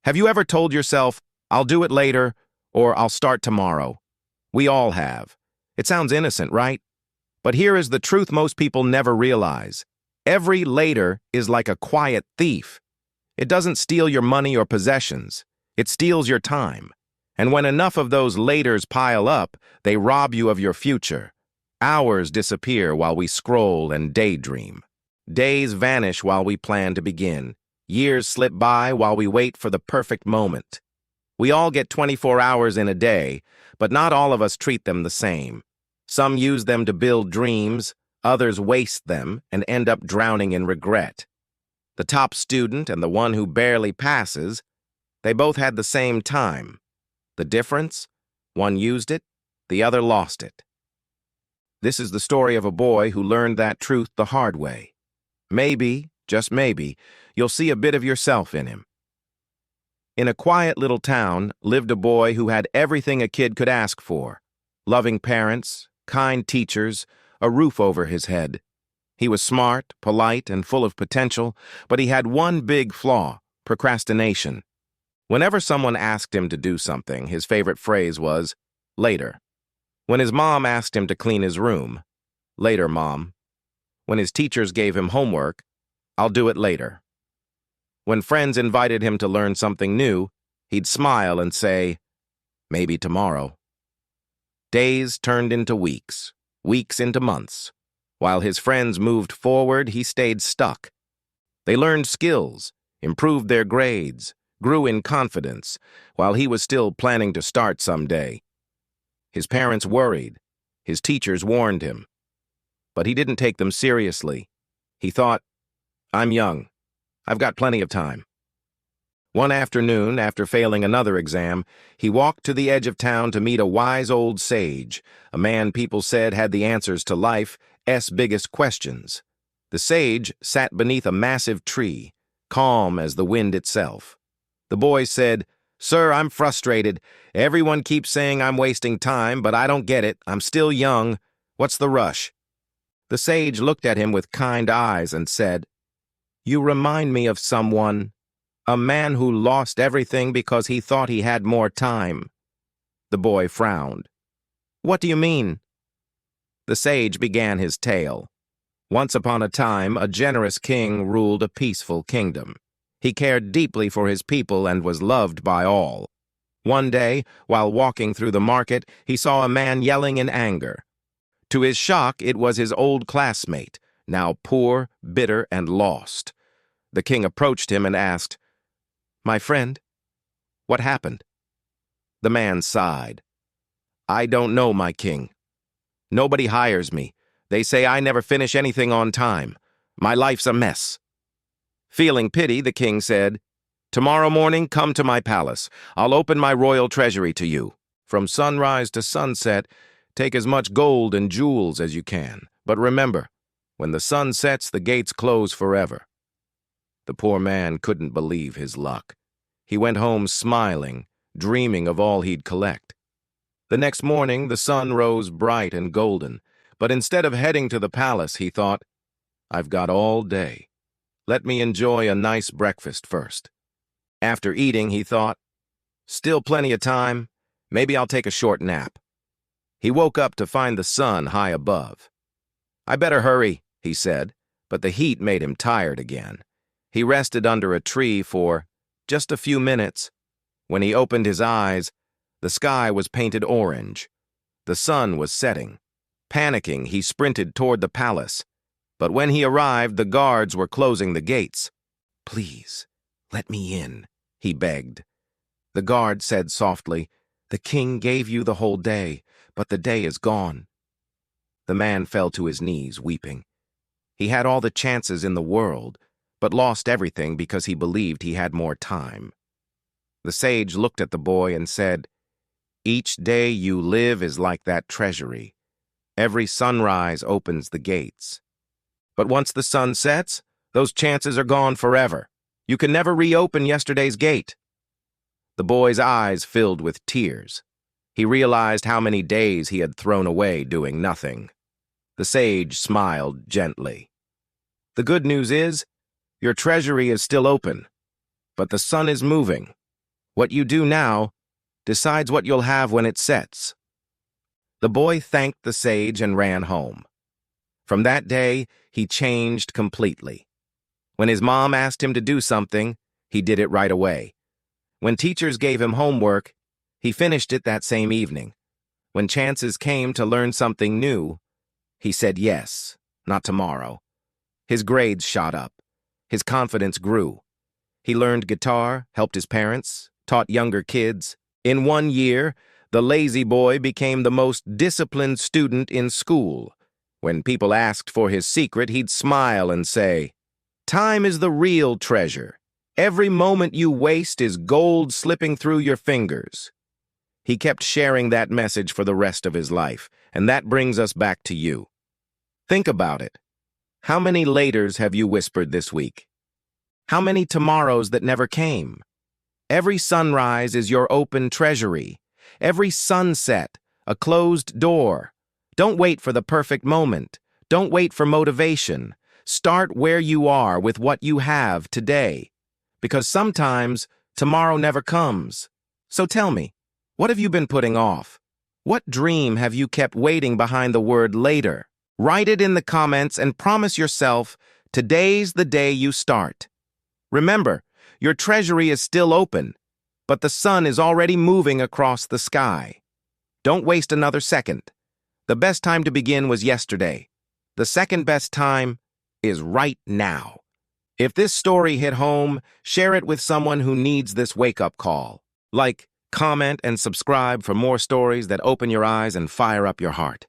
Have you ever told yourself, I'll do it later, or I'll start tomorrow? We all have. It sounds innocent, right? But here is the truth most people never realize. Every later is like a quiet thief. It doesn't steal your money or possessions. It steals your time. And when enough of those laters pile up, they rob you of your future. Hours disappear while we scroll and daydream. Days vanish while we plan to begin. Years slip by while we wait for the perfect moment. We all get 24 hours in a day, but not all of us treat them the same. Some use them to build dreams, others waste them and end up drowning in regret. The top student and the one who barely passes, they both had the same time. The difference? One used it, the other lost it. This is the story of a boy who learned that truth the hard way. Maybe, just maybe, you'll see a bit of yourself in him. In a quiet little town lived a boy who had everything a kid could ask for. Loving parents, kind teachers, a roof over his head. He was smart, polite, and full of potential, but he had one big flaw: procrastination. Whenever someone asked him to do something, his favorite phrase was, "Later." When his mom asked him to clean his room, "Later, Mom." When his teachers gave him homework, "I'll do it later." When friends invited him to learn something new, he'd smile and say, "Maybe tomorrow." Days turned into weeks, weeks into months. While his friends moved forward, he stayed stuck. They learned skills, improved their grades, grew in confidence, while he was still planning to start someday. His parents worried. His teachers warned him. But he didn't take them seriously. He thought, "I'm young. I've got plenty of time." One afternoon, after failing another exam, he walked to the edge of town to meet a wise old sage, a man people said had the answers to life's biggest questions. The sage sat beneath a massive tree, calm as the wind itself. The boy said, "Sir, I'm frustrated. Everyone keeps saying I'm wasting time, but I don't get it. I'm still young. What's the rush?" The sage looked at him with kind eyes and said, "You remind me of someone, a man who lost everything because he thought he had more time." The boy frowned. "What do you mean?" The sage began his tale. Once upon a time, a generous king ruled a peaceful kingdom. He cared deeply for his people and was loved by all. One day, while walking through the market, he saw a man yelling in anger. To his shock, it was his old classmate, now poor, bitter, and lost. The king approached him and asked, "My friend, what happened?" The man sighed. "I don't know, my king. Nobody hires me. They say I never finish anything on time. My life's a mess." Feeling pity, the king said, "Tomorrow morning, come to my palace. I'll open my royal treasury to you. From sunrise to sunset, take as much gold and jewels as you can. But remember, when the sun sets, the gates close forever." The poor man couldn't believe his luck. He went home smiling, dreaming of all he'd collect. The next morning, the sun rose bright and golden, but instead of heading to the palace, he thought, "I've got all day. Let me enjoy a nice breakfast first." After eating, he thought, "Still plenty of time. Maybe I'll take a short nap." He woke up to find the sun high above. "I better hurry," he said, but the heat made him tired again. He rested under a tree for just a few minutes. When he opened his eyes, the sky was painted orange. The sun was setting. Panicking, he sprinted toward the palace. But when he arrived, the guards were closing the gates. "Please, let me in," he begged. The guard said softly, "The king gave you the whole day, but the day is gone." The man fell to his knees, weeping. He had all the chances in the world, but lost everything because he believed he had more time. The sage looked at the boy and said, "Each day you live is like that treasury. Every sunrise opens the gates. But once the sun sets, those chances are gone forever. You can never reopen yesterday's gate." The boy's eyes filled with tears. He realized how many days he had thrown away doing nothing. The sage smiled gently. "The good news is, your treasury is still open, but the sun is moving. What you do now decides what you'll have when it sets. The boy thanked the sage and ran home. From that day, he changed completely. When his mom asked him to do something, he did it right away. When teachers gave him homework, he finished it that same evening. When chances came to learn something new, he said yes, not tomorrow. His grades shot up. His confidence grew. He learned guitar, helped his parents, taught younger kids. In 1 year, the lazy boy became the most disciplined student in school. When people asked for his secret, he'd smile and say, "Time is the real treasure. Every moment you waste is gold slipping through your fingers." He kept sharing that message for the rest of his life, and that brings us back to you. Think about it. How many laters have you whispered this week? How many tomorrows that never came? Every sunrise is your open treasury. Every sunset, a closed door. Don't wait for the perfect moment. Don't wait for motivation. Start where you are with what you have today. Because sometimes tomorrow never comes. So tell me, what have you been putting off? What dream have you kept waiting behind the word later? Write it in the comments and promise yourself, today's the day you start. Remember, your treasury is still open, but the sun is already moving across the sky. Don't waste another second. The best time to begin was yesterday. The second best time is right now. If this story hit home, share it with someone who needs this wake-up call. Like, comment, and subscribe for more stories that open your eyes and fire up your heart.